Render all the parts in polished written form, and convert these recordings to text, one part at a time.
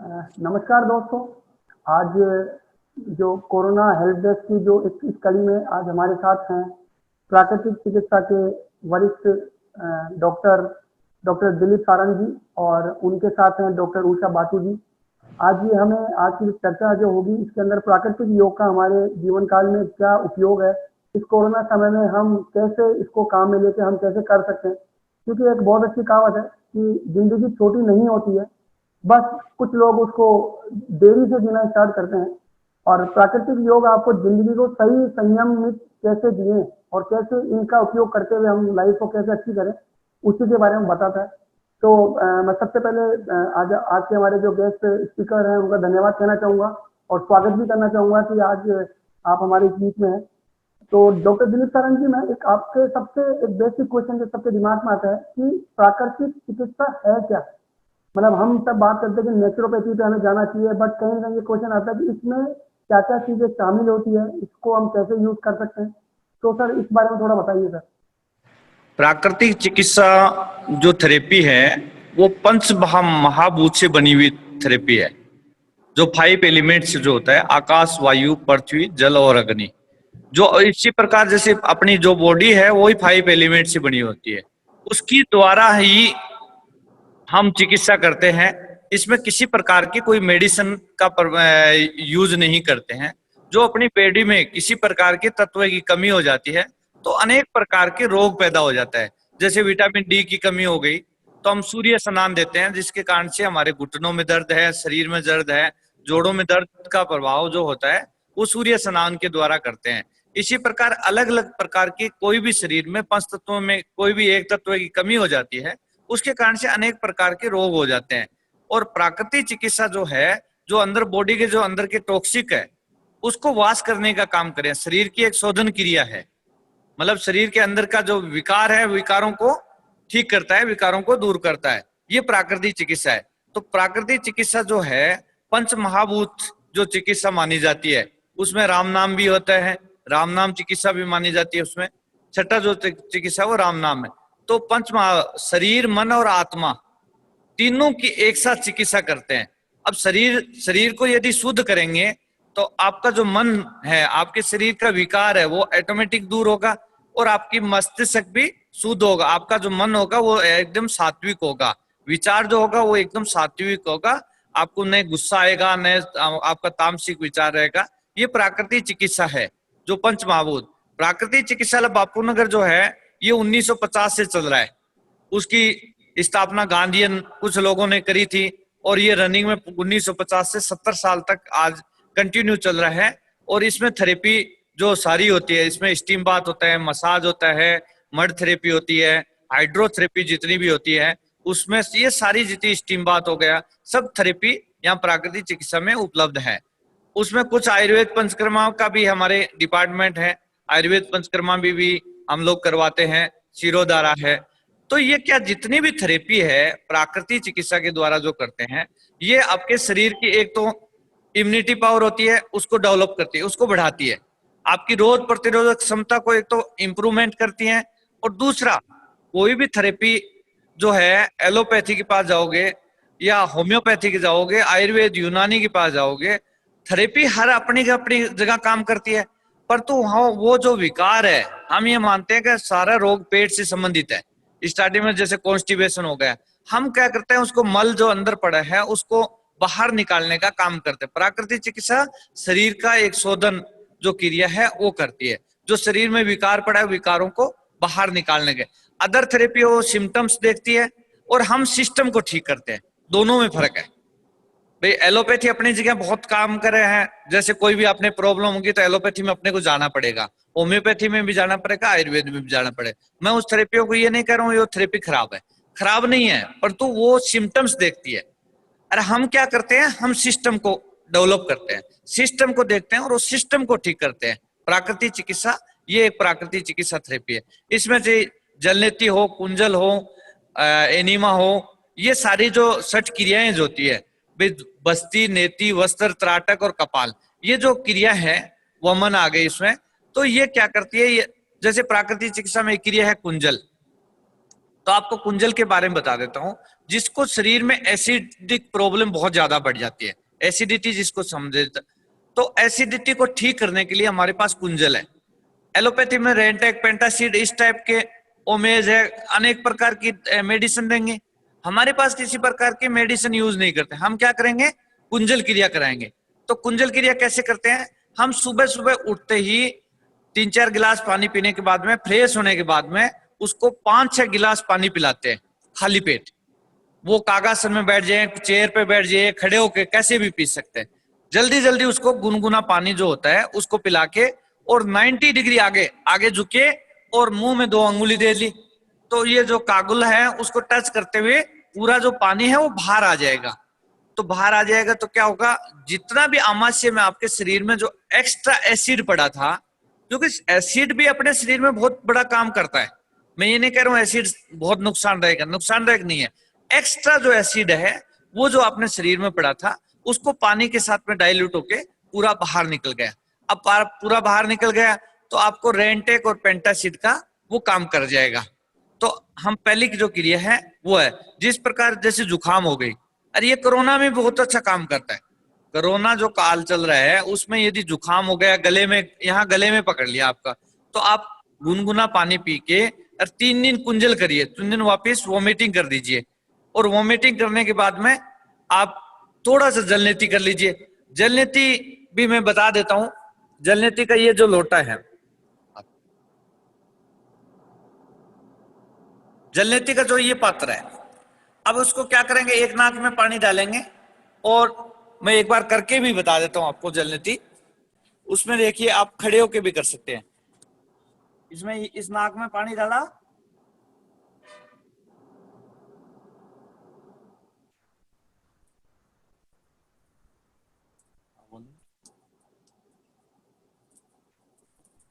नमस्कार दोस्तों। आज जो कोरोना हेल्प डेस्क की जो इस कड़ी में आज हमारे साथ हैं प्राकृतिक चिकित्सा के वरिष्ठ डॉक्टर डॉक्टर दिलीप सारंग जी और उनके साथ हैं डॉक्टर उषा बासु जी। आज की चर्चा जो होगी इसके अंदर प्राकृतिक योग का हमारे जीवन काल में क्या उपयोग है, इस कोरोना समय में हम कैसे इसको काम में लेके हम कैसे कर सकते हैं। क्योंकि एक बहुत अच्छी कहावत है कि जिंदगी छोटी नहीं होती है, बस कुछ लोग उसको देरी से जीना स्टार्ट करते हैं। और प्राकृतिक योग आपको जिंदगी को सही संयमित कैसे जिए और कैसे इनका उपयोग करते हुए हम लाइफ को कैसे अच्छी करें, उसी के बारे में बताता है। तो मैं सबसे पहले आज के हमारे जो गेस्ट स्पीकर हैं उनका धन्यवाद कहना चाहूँगा और स्वागत भी करना चाहूँगा कि आज आप हमारे इस बीच में हैं। तो डॉक्टर दिलीप सारंग जी, मैं एक आपके सबसे एक बेसिक क्वेश्चन जो सबके दिमाग में आता है कि प्राकृतिक चिकित्सा है क्या। मतलब हम सब बात करते हैं कि नेचुरोपैथी पे हमें जाना चाहिए, बट कहीं ना कहीं ये क्वेश्चन आता है कि इसमें क्या क्या चीजें शामिल होती है, इसको हम कैसे यूज कर सकते हैं। तो सर इस बारे में थोड़ा बताइए सर। प्राकृतिक चिकित्सा जो थेरेपी है वो पंच महाभूत से बनी हुई थेरेपी है। जो 5 एलिमेंट्स जो होता है आकाश, वायु, पृथ्वी, जल और अग्नि, जो इसी प्रकार जैसे अपनी जो बॉडी है वही 5 एलिमेंट से बनी होती है, उसकी द्वारा ही हम चिकित्सा करते हैं। इसमें किसी प्रकार की कोई मेडिसिन का यूज नहीं करते हैं। जो अपनी बॉडी में किसी प्रकार के तत्व की कमी हो जाती है तो अनेक प्रकार के रोग पैदा हो जाता है। जैसे विटामिन डी की कमी हो गई तो हम सूर्य स्नान देते हैं, जिसके कारण से हमारे घुटनों में दर्द है, शरीर में दर्द है, जोड़ों में दर्द का प्रभाव जो होता है वो सूर्य स्नान के द्वारा करते हैं। इसी प्रकार अलग अलग प्रकार की कोई भी शरीर में 5 तत्वों में कोई भी एक तत्व की कमी हो जाती है, उसके कारण से अनेक प्रकार के रोग हो जाते हैं। और प्राकृतिक चिकित्सा जो है, जो अंदर बॉडी के जो अंदर के टॉक्सिक है उसको वाश करने का काम करें। शरीर की एक शोधन क्रिया है, मतलब शरीर के अंदर का जो विकार है विकारों को ठीक करता है, विकारों को दूर करता है। ये प्राकृतिक चिकित्सा है। तो प्राकृतिक चिकित्सा जो है पंच महाभूत जो चिकित्सा मानी जाती है, उसमें राम नाम भी होता है, राम नाम चिकित्सा भी मानी जाती है। उसमें छठा जो चिकित्सा वो राम नाम है। तो शरीर, मन और आत्मा तीनों की एक साथ चिकित्सा करते हैं। अब शरीर को यदि शुद्ध करेंगे तो आपका जो मन है, आपके शरीर का विकार है वो ऑटोमेटिक दूर होगा और आपकी मस्तिष्क भी शुद्ध होगा। आपका जो मन होगा वो एकदम सात्विक होगा, विचार जो होगा वो एकदम सात्विक होगा। आपको न गुस्सा आएगा, न आपका तामसिक विचार रहेगा। ये प्राकृतिक चिकित्सा है जो पंच महाभूत। प्राकृतिक चिकित्सालय बापूनगर जो है ये 1950 से चल रहा है। उसकी स्थापना गांधीयन कुछ लोगों ने करी थी और ये रनिंग में 1950 से 70 साल तक आज कंटिन्यू चल रहा है। और इसमें थेरेपी जो सारी होती है, इसमें स्टीम बाथ होता है, मसाज होता है, मड थेरेपी होती है, हाइड्रोथेरेपी जितनी भी होती है, उसमें ये सारी जितनी स्टीम बाथ हो गया, सब थेरेपी यहाँ प्राकृतिक चिकित्सा में उपलब्ध है। उसमें कुछ आयुर्वेद पंचकर्मा का भी हमारे डिपार्टमेंट है, आयुर्वेद पंचकर्मा भी हम लोग करवाते हैं, शिरोधारा है। तो ये क्या जितनी भी थेरेपी है प्राकृतिक चिकित्सा के द्वारा जो करते हैं, ये आपके शरीर की एक तो इम्यूनिटी पावर होती है उसको डेवलप करती है, उसको बढ़ाती है। आपकी रोग प्रतिरोधक क्षमता को एक तो इम्प्रूवमेंट करती है। और दूसरा, कोई भी थेरेपी जो है एलोपैथी के पास जाओगे या होम्योपैथी के जाओगे, आयुर्वेद यूनानी के पास जाओगे, थेरेपी हर अपनी जगह काम करती है। पर तो वहां वो जो विकार है, हम ये मानते हैं कि सारा रोग पेट से संबंधित है। स्टार्टिंग में जैसे कॉन्स्टिपेशन हो गया, हम क्या करते हैं उसको मल जो अंदर पड़ा है उसको बाहर निकालने का काम करते हैं। प्राकृतिक चिकित्सा शरीर का एक शोधन जो क्रिया है वो करती है, जो शरीर में विकार पड़ा है विकारों को बाहर निकालने के। अदर थेरेपी वो सिम्टम्स देखती है और हम सिस्टम को ठीक करते हैं। दोनों में फर्क है भाई। एलोपैथी अपनी जगह बहुत काम कर रहे हैं, जैसे कोई भी आपने प्रॉब्लम होगी तो एलोपैथी में अपने को जाना पड़ेगा, होम्योपैथी में भी जाना पड़ेगा, आयुर्वेद में भी जाना पड़ेगा। मैं उस थेरेपियों को ये नहीं कह रहा हूँ ये थेरेपी खराब है, खराब नहीं है, पर तो वो सिम्टम्स देखती है। अरे हम क्या करते हैं, हम सिस्टम को डेवलप करते हैं, सिस्टम को देखते हैं और उस सिस्टम को ठीक करते हैं। प्राकृतिक चिकित्सा ये एक प्राकृतिक चिकित्सा थेरेपी है। इसमें से जलनेती हो, कुंजल हो, एनीमा हो, ये सारी जो 6 क्रियाएं जो होती है, बस्ती, नेति, वस्त्र, त्राटक और कपाल, ये जो क्रिया है वमन आ गई इसमें। तो ये क्या करती है, ये जैसे प्राकृतिक चिकित्सा में एक क्रिया है कुंजल। तो आपको कुंजल के बारे में बता देता हूं, जिसको शरीर में एसिडिक प्रॉब्लम बहुत ज्यादा बढ़ जाती है, एसिडिटी जिसको समझे, तो एसिडिटी को ठीक करने के लिए हमारे पास कुंजल है। एलोपैथी में रेंटेक, पेंटासिड, इस टाइप के ओमेज है, अनेक प्रकार की मेडिसिन देंगे। हमारे पास किसी प्रकार की मेडिसिन यूज नहीं करते, हम क्या करेंगे, कुंजल क्रिया कराएंगे। तो कुंजल क्रिया कैसे करते हैं, हम सुबह सुबह उठते ही 3-4 गिलास पानी पीने के बाद में, फ्रेश होने के बाद में उसको 5-6 गिलास पानी पिलाते हैं खाली पेट। वो कागासन में बैठ जाए, चेयर पे बैठ जाए, खड़े होके कैसे भी पी सकते हैं। जल्दी जल्दी उसको गुनगुना पानी जो होता है उसको पिला के, और 90 डिग्री आगे आगे झुके और मुंह में 2 अंगुली दे ली, तो ये जो कागुल है उसको टच करते हुए पूरा जो पानी है वो बाहर आ जाएगा। तो बाहर आ जाएगा तो क्या होगा, जितना भी आमाशय में आपके शरीर में जो एक्स्ट्रा एसिड पड़ा था, क्योंकि एसिड भी अपने शरीर में बहुत बड़ा काम करता है, मैं ये नहीं कह रहा हूं एसिड बहुत नुकसानदायक है, नुकसानदायक नहीं है। एक्स्ट्रा जो एसिड है वो जो अपने शरीर में पड़ा था उसको पानी के साथ में डाइल्यूट होके पूरा बाहर निकल गया। अब पूरा बाहर निकल गया तो आपको रेंटेक और पेंटासिड का वो काम कर जाएगा। तो हम पहली की जो क्रिया है वो है, जिस प्रकार जैसे जुकाम हो गई, अरे ये कोरोना में बहुत अच्छा काम करता है। कोरोना जो काल चल रहा है उसमें यदि जुकाम हो गया, गले में, यहाँ गले में पकड़ लिया आपका, तो आप गुनगुना पानी पी के और 3 दिन कुंजल करिए, 3 दिन वापिस वॉमिटिंग कर दीजिए, और वॉमिटिंग करने के बाद में आप थोड़ा सा जलनेती कर लीजिए। जलनेती भी मैं बता देता हूं, जलनेती का ये जो लोटा है, जलनेती का जो ये पात्र है, अब उसको क्या करेंगे, एक नाक में पानी डालेंगे, और मैं एक बार करके भी बता देता हूं आपको जलनेती। उसमें देखिए आप खड़े होके भी कर सकते हैं। इसमें इस नाक में पानी डाला,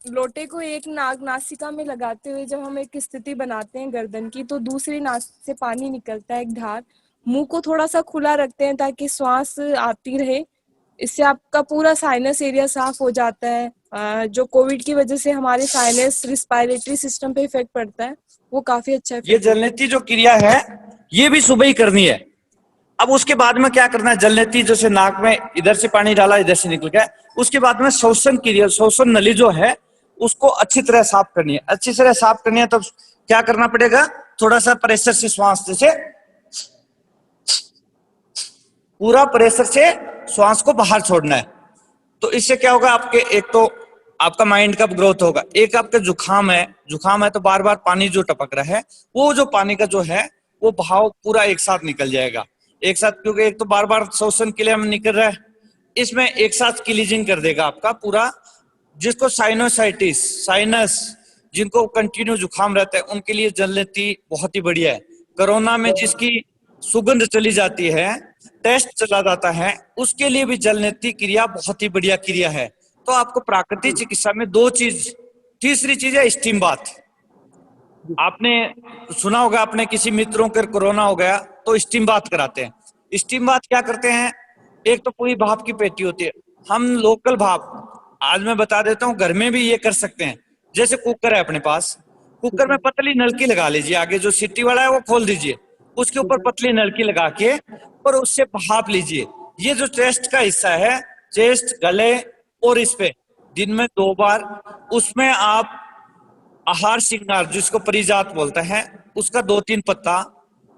लोटे को एक नासिका में लगाते हुए जब हम एक स्थिति बनाते हैं गर्दन की, तो दूसरी नाक से पानी निकलता है एक धार। मुंह को थोड़ा सा खुला रखते हैं ताकि श्वास आती रहे, इससे आपका पूरा साइनस एरिया साफ हो जाता है। जो कोविड की वजह से हमारे साइनस रिस्पायरेटरी सिस्टम पे इफेक्ट पड़ता है, वो काफी अच्छा है। ये जलनेती जो क्रिया है ये भी सुबह ही करनी है। अब उसके बाद में क्या करना है, जलनेती जैसे नाक में इधर से पानी डाला, इधर से निकल गया, उसके बाद में श्वसन क्रिया, श्वसन नली जो है उसको अच्छी तरह साफ करनी है। अच्छी तरह साफ करनी है तो क्या करना पड़ेगा, थोड़ा सा प्रेशर से श्वास, जैसे पूरा प्रेशर से श्वास को बाहर छोड़ना है। तो इससे क्या होगा, आपके एक तो आपका माइंड का ग्रोथ होगा, एक आपका जुकाम है तो बार बार पानी जो टपक रहा है, वो जो पानी का जो है वो बहाव पूरा एक साथ निकल जाएगा, एक साथ, क्योंकि एक तो बार बार श्वसन के लिए हम निकल रहा है, इसमें एक साथ क्लीजिंग कर देगा आपका पूरा। जिसको साइनोसाइटिस, साइनस, जिनको कंटिन्यू जुकाम रहता है, उनके लिए जलनेती बहुत ही बढ़िया है। कोरोना में जिसकी सुगंध चली जाती है, टेस्ट चला जाता है, उसके लिए भी जलनेती क्रिया बहुत ही बढ़िया क्रिया है। तो आपको प्राकृतिक चिकित्सा में 2 चीज, तीसरी चीज है स्टीम बाथ। आपने सुना होगा, अपने किसी मित्रों के कोरोना हो गया तो स्टीम बाथ कराते हैं। स्टीम बाथ क्या करते हैं, एक तो पूरी भाप की पेटी होती है, हम लोकल भाप, आज मैं बता देता हूँ, घर में भी ये कर सकते हैं। जैसे कुकर है अपने पास, कुकर में पतली नलकी लगा लीजिए, आगे जो सीटी वाला है वो खोल दीजिए, उसके ऊपर पतली नलकी लगा के और उससे भाप लीजिए। ये जो चेस्ट का हिस्सा है, चेस्ट, गले और इस पे दिन में 2 बार, उसमें आप आहार श्रृंगार जिसको परिजात बोलते हैं उसका 2-3 पत्ता,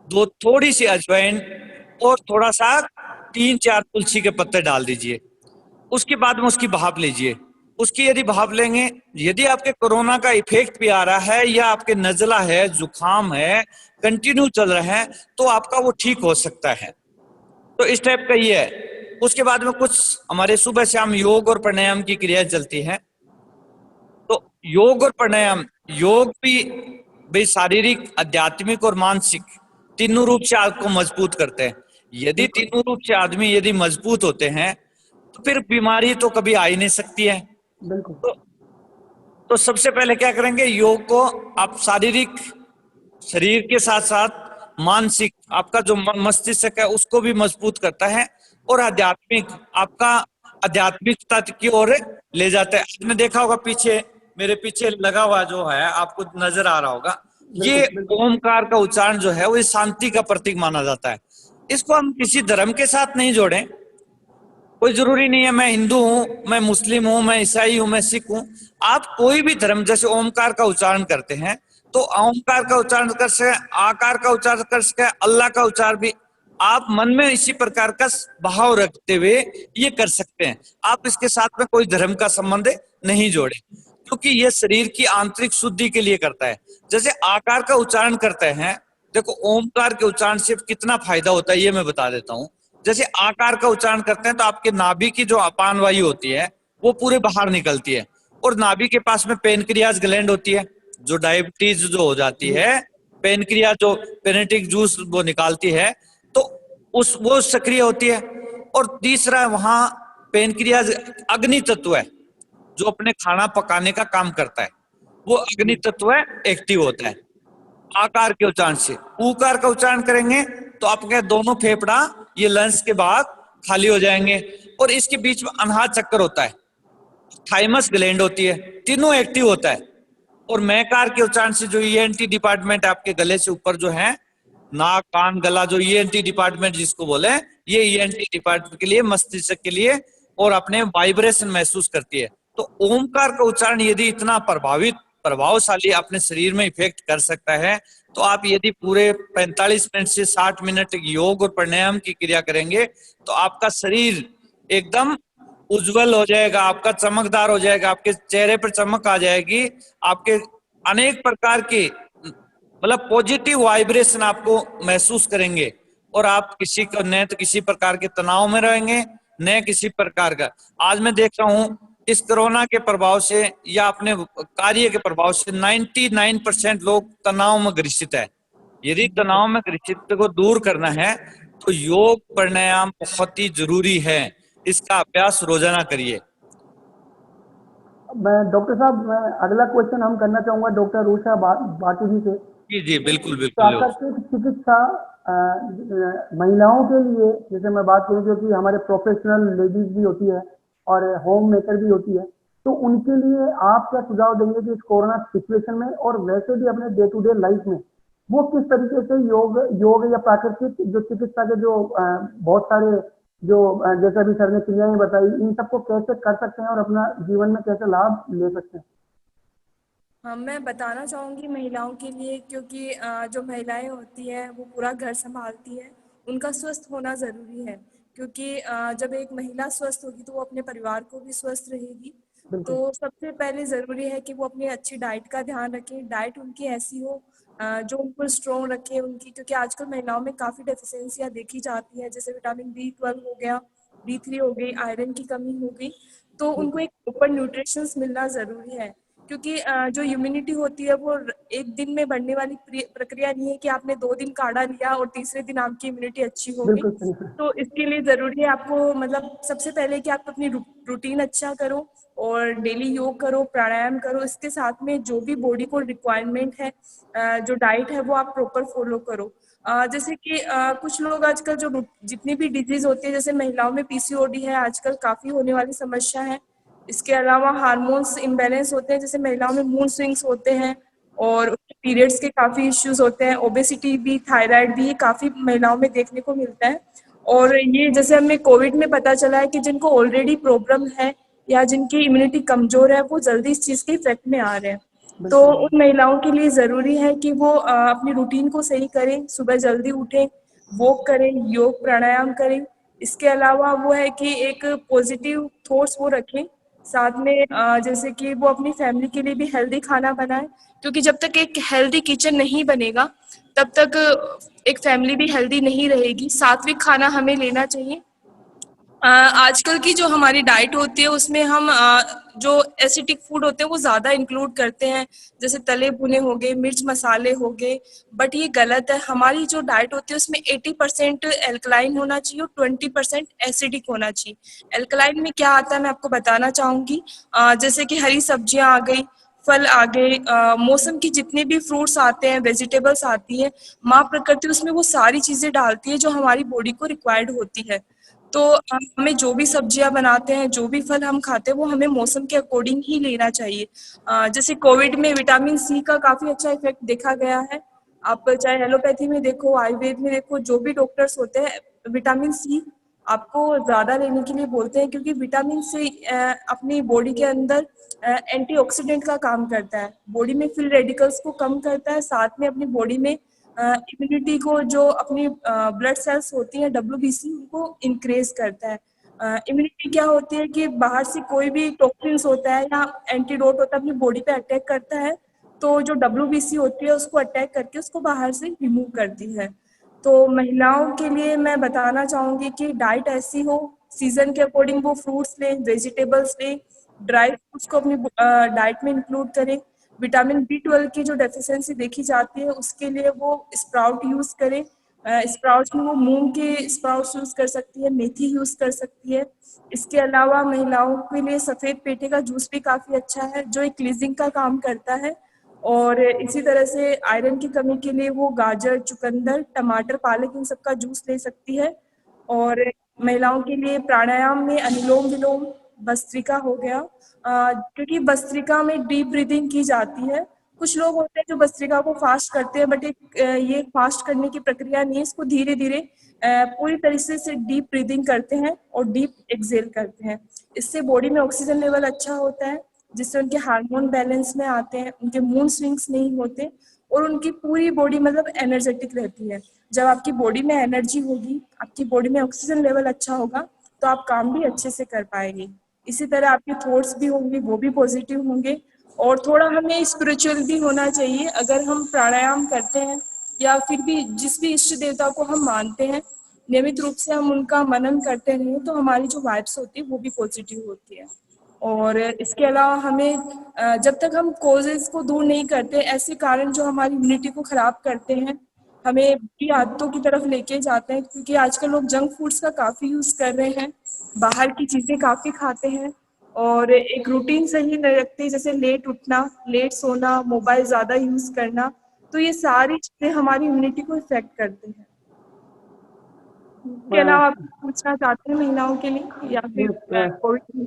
थोड़ी सी अजवाइन और थोड़ा सा 3-4 तुलसी के पत्ते डाल दीजिए। उसके बाद में उसकी भाप लीजिए। उसकी यदि भाप लेंगे, यदि आपके कोरोना का इफेक्ट भी आ रहा है या आपके नजला है, जुकाम है, कंटिन्यू चल रहा है, तो आपका वो ठीक हो सकता है। तो इस टाइप का ये है। उसके बाद में कुछ हमारे सुबह शाम योग और प्राणायाम की क्रिया चलती है। तो योग और प्राणायाम, योग भी भाई शारीरिक, आध्यात्मिक और मानसिक तीनों रूप से आपको मजबूत करते हैं। यदि तीनों रूप से आदमी यदि मजबूत होते हैं तो फिर बीमारी तो कभी आ ही नहीं सकती है। बिल्कुल। तो सबसे पहले क्या करेंगे, योग को आप शारीरिक शरीर के साथ साथ मानसिक, आपका जो मस्तिष्क है उसको भी मजबूत करता है, और आध्यात्मिक, आपका आध्यात्मिकता की ओर ले जाता है। आपने देखा होगा पीछे, मेरे पीछे लगा हुआ जो है आपको नजर आ रहा होगा, ये बिल्कुल बिल्कुल ओमकार का उच्चारण जो है वो इस शांति का प्रतीक माना जाता है। इसको हम किसी धर्म के साथ नहीं जोड़ें। कोई जरूरी नहीं है मैं हिंदू हूं, मैं मुस्लिम हूं, मैं ईसाई हूं, मैं सिख हूं। आप कोई भी धर्म जैसे ओमकार का उच्चारण करते हैं तो ओमकार का उच्चारण कर सके, आकार का उच्चारण कर सके, अल्लाह का उच्चारण भी आप मन में इसी प्रकार का भाव रखते हुए ये कर सकते हैं। आप इसके साथ में कोई धर्म का संबंध नहीं जोड़े, क्योंकि ये शरीर की आंतरिक शुद्धि के लिए करता है। जैसे आकार का उच्चारण करते हैं, देखो ओमकार के उच्चारण से कितना फायदा होता है ये मैं बता देता हूँ। जैसे आकार का उच्चारण करते हैं तो आपके नाभि की जो अपान वायु होती है वो पूरे बाहर निकलती है, और नाभि के पास में पेनक्रियाज ग्लैंड होती है, जो डायबिटीज जो हो जाती है, पेनक्रियाज जो पेनेटिक जूस वो निकालती है, तो उस वो सक्रिय होती है। और तीसरा वहां पेनक्रियाज अग्नि तत्व है जो अपने खाना पकाने का काम करता है, वो अग्नि तत्व है एक्टिव होता है आकार के उच्चारण से। ऊकार का उच्चारण करेंगे तो आपके दोनों फेफड़ा ये लंग्स के बाद खाली हो जाएंगे, और इसके बीच में अनाहत चक्कर होता है, थाइमस ग्लैंड होती है, तीनों एक्टिव होता है। और मैकार के उच्चारण से जो ईएनटी डिपार्टमेंट आपके गले से ऊपर जो है, नाक कान गला, जो ईएनटी डिपार्टमेंट जिसको बोले, ये ईएनटी डिपार्टमेंट के लिए, मस्तिष्क के लिए, और अपने वाइब्रेशन महसूस करती है। तो ओमकार का उच्चारण यदि इतना प्रभावशाली अपने शरीर में इफेक्ट कर सकता है, तो आप यदि पूरे 45 मिनट से 60 मिनट योग और प्राणायाम की क्रिया करेंगे तो आपका शरीर एकदम उज्जवल हो जाएगा, आपका चमकदार हो जाएगा, आपके चेहरे पर चमक आ जाएगी, आपके अनेक प्रकार के मतलब पॉजिटिव वाइब्रेशन आपको महसूस करेंगे, और आप किसी को न तो किसी प्रकार के तनाव में रहेंगे, न किसी प्रकार का। आज मैं देख रहा हूँ इस कोरोना के प्रभाव से या अपने कार्य के प्रभाव से 99% लोग तनाव में ग्रसित है। यदि तनाव में ग्रसित को दूर करना है तो योग प्राणायाम बहुत ही जरूरी है, इसका अभ्यास रोजाना करिए। मैं डॉक्टर साहब, मैं अगला क्वेश्चन हम करना चाहूंगा डॉक्टर उषा बाटू जी से। जी बिल्कुल बिल्कुल। प्राकृतिक चिकित्सा महिलाओं के लिए, जैसे मैं बात करूं जो कि हमारे प्रोफेशनल लेडीज भी होती है और होम मेकर भी होती है, तो उनके लिए आप क्या सुझाव देंगे कि इस कोरोना सिचुएशन में और वैसे भी अपने डे टू डे लाइफ में वो किस तरीके से योग या प्राकृतिक जो चिकित्सा के जो बहुत सारे जो जैसे अभी सर ने क्रियाएं बताई, इन सबको कैसे कर सकते हैं और अपना जीवन में कैसे लाभ ले सकते हैं? हाँ, मैं बताना चाहूँगी महिलाओं के लिए, क्योंकि जो महिलाएं होती हैं वो पूरा घर संभालती हैं, उनका स्वस्थ होना ज़रूरी है, क्योंकि जब एक महिला स्वस्थ होगी तो वो अपने परिवार को भी स्वस्थ रहेगी। बिल्कुल तो सबसे पहले ज़रूरी है कि वो अपनी अच्छी डाइट का ध्यान रखें, डाइट उनकी ऐसी हो जो उनको स्ट्रॉन्ग रखे उनकी, क्योंकि आजकल महिलाओं में काफ़ी डेफिशिएंसियाँ देखी जाती है, जैसे विटामिन B12 हो गया, D3 हो गई, आयरन की कमी हो गई। तो उनको एक प्रॉपर न्यूट्रिशंस मिलना ज़रूरी है, क्योंकि जो इम्यूनिटी होती है वो एक दिन में बढ़ने वाली प्रक्रिया नहीं है कि आपने 2 दिन काढ़ा लिया और तीसरे दिन आपकी इम्यूनिटी अच्छी हो गई। बिल्कुल सही है। तो इसके लिए ज़रूरी है आपको, मतलब सबसे पहले कि आप अपनी रूटीन अच्छा करो और डेली योग करो, प्राणायाम करो। इसके साथ में जो भी बॉडी को रिक्वायरमेंट है, जो डाइट है वो आप प्रॉपर फॉलो करो। जैसे कि कुछ लोग आजकल जो जितनी भी डिजीज होती है, जैसे महिलाओं में पीसीओडी है आजकल काफ़ी होने वाली समस्या है। इसके अलावा हार्मोन्स इम्बैलेंस होते हैं, जैसे महिलाओं में मूड स्विंग्स होते हैं और पीरियड्स के काफ़ी इश्यूज होते हैं, ओबेसिटी भी, थायराइड भी, ये काफ़ी महिलाओं में देखने को मिलता है। और ये जैसे हमें कोविड में पता चला है कि जिनको ऑलरेडी प्रॉब्लम है या जिनकी इम्यूनिटी कमज़ोर है वो जल्दी इस चीज़ के इफेक्ट में आ रहे हैं। तो उन महिलाओं के लिए ज़रूरी है कि वो अपनी रूटीन को सही करें, सुबह जल्दी उठें, वॉक करें, योग प्राणायाम करें। इसके अलावा वो है कि एक पॉजिटिव थॉट्स वो रखें, साथ में जैसे कि वो अपनी फैमिली के लिए भी हेल्दी खाना बनाएं, क्योंकि जब तक एक हेल्दी किचन नहीं बनेगा तब तक एक फैमिली भी हेल्दी नहीं रहेगी। सात्विक खाना हमें लेना चाहिए। आजकल की जो हमारी डाइट होती है उसमें हम जो एसिडिक फूड होते हैं वो ज़्यादा इंक्लूड करते हैं, जैसे तले भुने हो गए, मिर्च मसाले हो गए, बट ये गलत है। हमारी जो डाइट होती है उसमें 80% एल्कलाइन होना चाहिए और 20% एसिडिक होना चाहिए। एल्कलाइन में क्या आता है मैं आपको बताना चाहूँगी। जैसे कि हरी सब्जियाँ आ गई, फल आ गए, मौसम की जितने भी फ्रूट्स आते हैं, वेजिटेबल्स आती हैं, माँ प्रकृति उसमें वो सारी चीज़ें डालती है जो हमारी बॉडी को रिक्वायर्ड होती है। तो हमें जो भी सब्जियां बनाते हैं, जो भी फल हम खाते हैं, वो हमें मौसम के अकॉर्डिंग ही लेना चाहिए। जैसे कोविड में विटामिन सी का काफी अच्छा इफेक्ट देखा गया है। आप चाहे एलोपैथी में देखो, आयुर्वेद में देखो, जो भी डॉक्टर्स होते हैं, विटामिन सी आपको ज्यादा लेने के लिए बोलते हैं, क्योंकि विटामिन सी अपनी बॉडी के अंदर एंटीऑक्सीडेंट का काम करता है, बॉडी में फ्री रेडिकल्स को कम करता है, साथ में अपनी बॉडी में इम्यूनिटी को, जो अपनी ब्लड सेल्स होती हैं डब्ल्यूबीसी, उनको इंक्रीज करता है। इम्यूनिटी क्या होती है कि बाहर से कोई भी टॉक्सिन्स होता है या एंटीडोट होता है अपनी बॉडी पे अटैक करता है, तो जो डब्ल्यूबीसी होती है उसको अटैक करके उसको बाहर से रिमूव करती है। तो महिलाओं के लिए मैं बताना चाहूंगी कि डाइट ऐसी हो, सीजन के अकॉर्डिंग वो फ्रूट्स लें, वेजिटेबल्स लें, ड्राई फ्रूट्स को अपनी डाइट में इंक्लूड करें। विटामिन बी 12 की जो डेफिशिएंसी देखी जाती है उसके लिए वो स्प्राउट यूज करें। स्प्राउट्स में वो मूंग के स्प्राउट्स यूज कर सकती है, मेथी यूज कर सकती है। इसके अलावा महिलाओं के लिए सफेद पेठे का जूस भी काफी अच्छा है, जो एक क्लीजिंग का काम करता है। और इसी तरह से आयरन की कमी के लिए वो गाजर, चुकंदर, टमाटर, पालक, इन सबका जूस ले सकती है। और महिलाओं के लिए प्राणायाम में अनुलोम विलोम, भस्त्रिका हो गया, क्योंकि भस्त्रिका में डीप ब्रीदिंग की जाती है। कुछ लोग होते हैं जो भस्त्रिका को फास्ट करते हैं, बट ये फास्ट करने की प्रक्रिया नहीं है, इसको धीरे धीरे पूरी तरीके से डीप ब्रीदिंग करते हैं और डीप एक्सेल करते हैं। इससे बॉडी में ऑक्सीजन लेवल अच्छा होता है, जिससे उनके हार्मोन बैलेंस में आते हैं, उनके मूड स्विंग्स नहीं होते और उनकी पूरी बॉडी मतलब एनर्जेटिक रहती है। जब आपकी बॉडी में एनर्जी होगी, आपकी बॉडी में ऑक्सीजन लेवल अच्छा होगा, तो आप काम भी अच्छे से कर पाएंगे। इसी तरह आपके थॉट्स भी होंगे, वो भी पॉजिटिव होंगे। और थोड़ा हमें स्पिरिचुअल भी होना चाहिए। अगर हम प्राणायाम करते हैं या फिर भी जिस भी इष्ट देवता को हम मानते हैं, नियमित रूप से हम उनका मनन करते रहें, तो हमारी जो वाइब्स होती है वो भी पॉजिटिव होती है। और इसके अलावा हमें जब तक हम कोजेस को दूर नहीं करते, ऐसे कारण जो हमारी इम्यूनिटी को खराब करते हैं, हमें बुरी आदतों की तरफ लेके जाते हैं, क्योंकि आजकल लोग जंक फूड्स का काफी यूज कर रहे हैं, बाहर की चीजें काफी खाते हैं और एक रूटीन सही नहीं रखते, जैसे लेट उठना, लेट सोना, मोबाइल ज्यादा यूज करना, तो ये सारी चीजें हमारी इम्यूनिटी को इफेक्ट करती हैं। इसके अलावा आप कुछ पूछना चाहते हैं महिलाओं के लिए या फिर कोविड?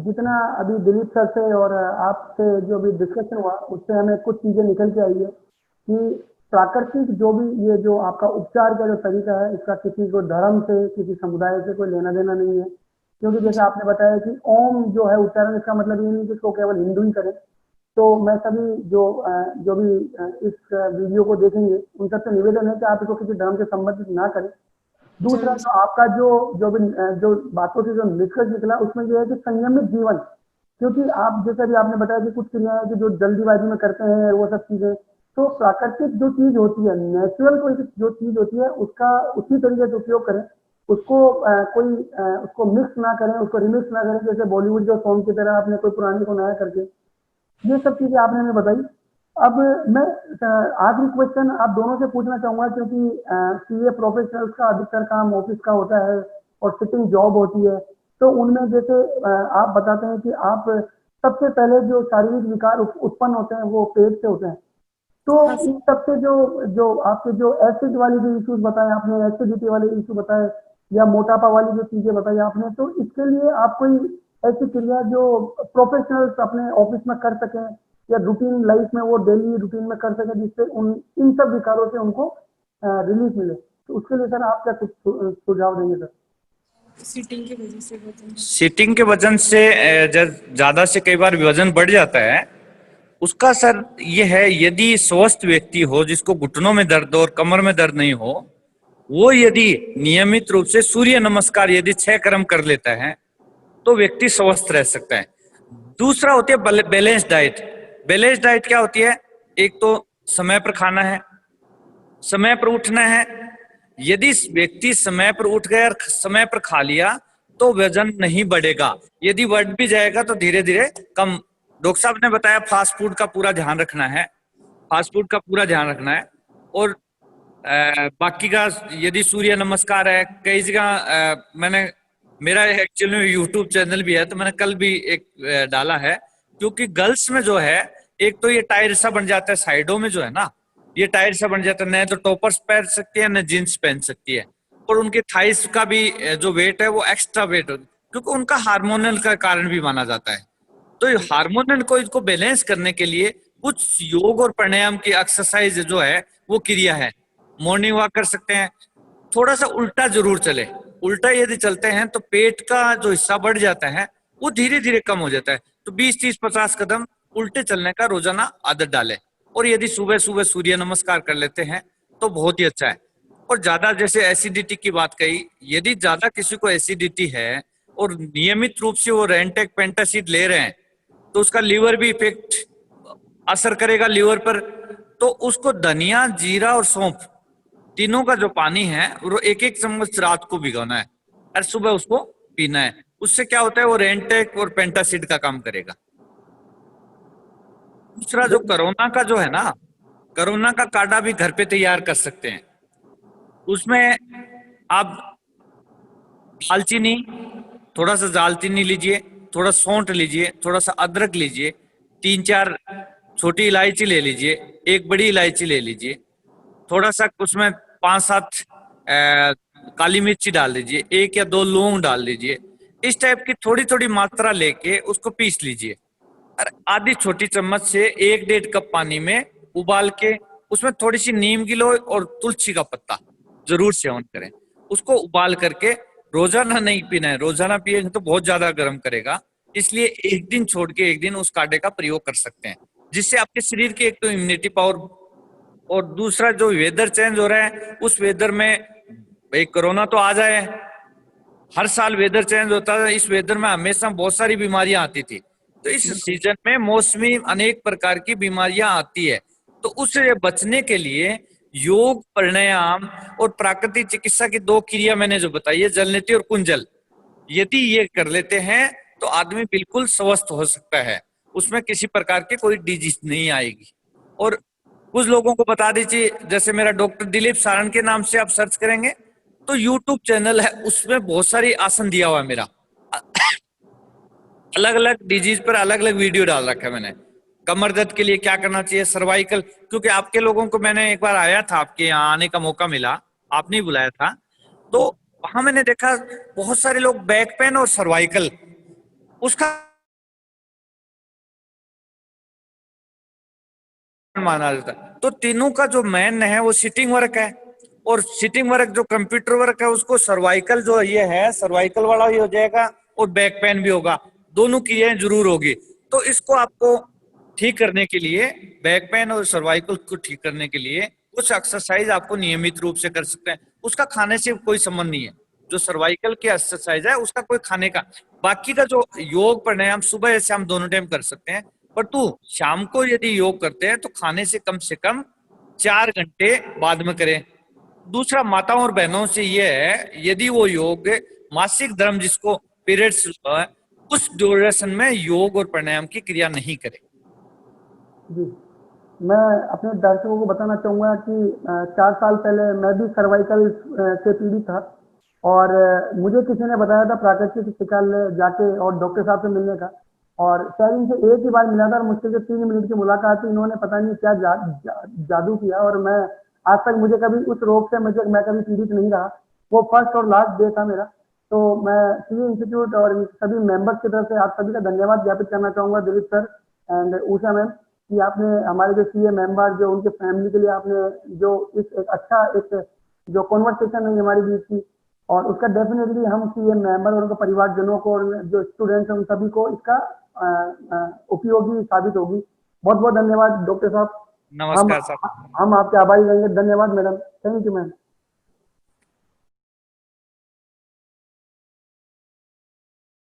जितना अभी दिलीप सर से और आपसे जो भी डिस्कशन हुआ, उससे हमें कुछ चीजें निकल के आई है कि प्राकृतिक जो भी ये जो आपका उपचार का जो तरीका है, इसका किसी को धर्म से, किसी समुदाय से कोई लेना देना नहीं है। क्योंकि जैसे आपने बताया कि ओम जो है उच्चारण, इसका मतलब ये नहीं कि इसको केवल हिंदू ही करें। तो मैं सभी जो भी इस वीडियो को देखेंगे, उन सबसे निवेदन है कि आप इसको किसी धर्म से संबंधित ना करें। दूसरा, जो आपका जो बातों से जो निष्कर्ष निकला, उसमें यह है कि संयमित जीवन, क्योंकि आप जैसे भी आपने बताया कि कुछ क्रियाएं कि जो जल्दीबाजी में करते हैं वो सब चीजें, तो प्राकृतिक जो चीज होती है, नेचुरल कोई जो चीज होती है, उसका उसी तरीके से उपयोग करें। उसको उसको मिक्स ना करें, उसको रिमिक्स ना करें, जैसे बॉलीवुड जो सॉन्ग की तरह आपने कोई पुरानी को नया करके, ये सब चीजें आपने हमें बताई। अब मैं आखिरी क्वेश्चन आप दोनों से पूछना चाहूंगा, क्योंकि सीए प्रोफेशनल्स का अधिकतर काम ऑफिस का होता है और सिटिंग जॉब होती है, तो उनमें जैसे आप बताते हैं कि आप सबसे पहले जो शारीरिक विकार उत्पन्न होते हैं वो पेट से होते हैं, तो इन सबसे जो आपके जो एसिड वाली जो इश्यूज बताए आपने, एसिडिटी वाले इशू बताए या मोटापा वाली जो चीजें बताई आपने, तो इसके लिए आप कोई ऐसी क्रिया जो प्रोफेशनल्स अपने ऑफिस में कर सकें या रूटीन लाइफ में वो डेली रूटीन में कर सकें, जिससे इन सब विकारों से उनको रिलीफ मिले, तो उसके लिए सर आप क्या कुछ सुझाव देंगे सर? सीटिंग की वजह से सीटिंग के वजन से ज्यादा से कई बार वजन बढ़ जाता है। उसका सर ये है, यदि स्वस्थ व्यक्ति हो जिसको घुटनों में दर्द और कमर में दर्द नहीं हो, वो यदि नियमित रूप से सूर्य नमस्कार यदि 6 क्रम कर लेता है तो व्यक्ति स्वस्थ रह सकता है। दूसरा होती है बैलेंस डाइट। बैलेंस डाइट क्या होती है? एक तो समय पर खाना है, समय पर उठना है। यदि व्यक्ति समय पर उठ गया और समय पर खा लिया तो वजन नहीं बढ़ेगा, यदि बढ़ भी जाएगा तो धीरे धीरे कम। डॉक्टर साहब ने बताया फास्ट फूड का पूरा ध्यान रखना है, फास्ट फूड का पूरा ध्यान रखना है। और बाकी का यदि सूर्य नमस्कार है, कई जगह मैंने, मेरा एक्चुअली में यूट्यूब चैनल भी है, तो मैंने कल भी एक डाला है, क्योंकि गर्ल्स में जो है एक तो ये टायर सा बन जाता है साइडों में, जो है ना ये टायर सा बन जाता है, न तो टॉपर्स पहन सकती है न जींस पहन सकती है। और उनके थाइस का भी जो वेट है वो एक्स्ट्रा वेट हो, क्योंकि उनका हार्मोनल का कारण भी माना जाता है। तो ये हार्मोनल को इसको बैलेंस करने के लिए कुछ योग और प्राणायाम की एक्सरसाइज जो है वो क्रिया है। मॉर्निंग वॉक कर सकते हैं, थोड़ा सा उल्टा जरूर चले। उल्टा यदि चलते हैं तो पेट का जो हिस्सा बढ़ जाता है वो धीरे धीरे कम हो जाता है। तो 20-30-50 कदम उल्टे चलने का रोजाना आदत डालें। और यदि सुबह सुबह सूर्य नमस्कार कर लेते हैं तो बहुत ही अच्छा है। और ज्यादा जैसे एसिडिटी की बात कही, यदि ज्यादा किसी को एसिडिटी है और नियमित रूप से वो रेंटेक पेंटासिड ले रहे हैं तो उसका लीवर भी इफेक्ट असर करेगा लीवर पर। तो उसको धनिया, जीरा और सौंफ तीनों का जो पानी है वो 1-1 चम्मच रात को भिगोना है और सुबह उसको पीना है। उससे क्या होता है, वो रेंटेक और पेंटासिड का काम करेगा। दूसरा जो कोरोना का जो है ना, कोरोना का काढ़ा भी घर पे तैयार कर सकते हैं। उसमें आप दालचीनी, थोड़ा सा दालचीनी लीजिए, थोड़ा सौंठ लीजिए, थोड़ा सा अदरक लीजिए, 3-4 छोटी इलायची ले लीजिए, एक बड़ी इलायची ले लीजिए, थोड़ा सा उसमें 5-7 काली मिर्ची डाल दीजिए, 1 या 2 लौंग डाल दीजिए। इस टाइप की थोड़ी थोड़ी मात्रा लेके उसको पीस लीजिए और आधी छोटी चम्मच से 1-1.5 कप पानी में उबाल के उसमें थोड़ी सी नीम की लोई और तुलसी का पत्ता जरूर सेवन करें। उसको उबाल करके रोजाना नहीं पीना है, रोजाना पिएंगे तो बहुत ज्यादा गर्म करेगा। इसलिए एक दिन छोड़ के एक दिन उस काढ़े का प्रयोग कर सकते हैं, जिससे आपके शरीर की एक तो इम्यूनिटी पावर, और दूसरा जो वेदर चेंज हो रहा है उस वेदर में, भाई कोरोना तो आ जाए, हर साल वेदर चेंज होता है, इस वेदर में हमेशा बहुत सारी बीमारियां आती थी। तो इस सीजन में मौसमी अनेक प्रकार की बीमारियां आती है। तो उससे बचने के लिए योग, प्राणायाम और प्राकृतिक चिकित्सा की 2 क्रिया मैंने जो बताई है, जलनेति और कुंजल, यदि ये कर लेते हैं तो आदमी बिल्कुल स्वस्थ हो सकता है, उसमें किसी प्रकार की कोई डिजीज नहीं आएगी। और कुछ लोगों को बता दीजिए, जैसे मेरा डॉक्टर दिलीप सारण के नाम से आप सर्च करेंगे तो यूट्यूब चैनल है, उसमें बहुत सारी आसन दिया हुआ है मेरा, अलग अलग डिजीज पर अलग अलग वीडियो डाल रखा है मैंने। कमर दर्द के लिए क्या करना चाहिए, सर्वाइकल, क्योंकि आपके लोगों को मैंने एक बार आया था, आपके यहाँ आने का मौका मिला, आपने ही बुलाया था, तो वहां मैंने देखा बहुत सारे लोग बैक पेन और सर्वाइकल उसका माना जाता है। तो तीनों का जो मेन है वो सिटिंग वर्क है, और सिटिंग वर्क जो कंप्यूटर वर्क है उसको सर्वाइकल जो ये है, सर्वाइकल वाला ही हो जाएगा और बैक पेन भी होगा, दोनों क्रियाएं जरूर होगी। तो इसको आपको ठीक करने के लिए, बैक पेन और सर्वाइकल को ठीक करने के लिए कुछ एक्सरसाइज आपको नियमित रूप से कर सकते हैं। उसका खाने से कोई संबंध नहीं है। जो सर्वाइकल की एक्सरसाइज है उसका कोई खाने का, बाकी का जो योग प्राणायाम सुबह या शाम दोनों टाइम कर सकते हैं। पर तू शाम को यदि योग करते हैं तो खाने से कम 4 घंटे बाद में करें। दूसरा माताओं और बहनों से यह है, यदि वो योग मासिक धर्म जिसको पीरियड्स, उस ड्यूरेशन में योग और प्राणायाम की क्रिया नहीं करें। जी, मैं अपने दर्शकों को बताना चाहूँगा कि 4 साल पहले मैं भी सर्वाइकल से पीड़ित था, और मुझे किसी ने बताया था प्राकृतिक चिकित्सालय जाके और डॉक्टर साहब से मिलने का, और शायद इनसे एक ही बार मिला था और मुश्किल से 3 मिनट की मुलाकात थी। इन्होंने पता नहीं क्या जादू किया, और मैं आज तक, मुझे कभी उस रोग से मैं कभी पीड़ित नहीं रहा। वो फर्स्ट और लास्ट डे था मेरा। तो मैं सीए इंस्टीट्यूट और सभी मेंबर्स की तरफ से आप सभी का धन्यवाद ज्ञापित करना चाहूँगा, Dilip sir and Usha ma'am, कि आपने हमारे जो सीए मेंबर, जो उनके फैमिली के लिए आपने जो एक अच्छा एक जो कॉन्वर्सेशन है हमारी बीच की, और उसका डेफिनेटली हम सीए मेंबर और उनके परिवारजनों को और जो स्टूडेंट्स हैं उन सभी को इसका उपयोगी साबित होगी। बहुत बहुत धन्यवाद डॉक्टर साहब। नमस्कार सर। हम आपके आभारी रहेंगे। धन्यवाद मैडम। Thank you ma'am.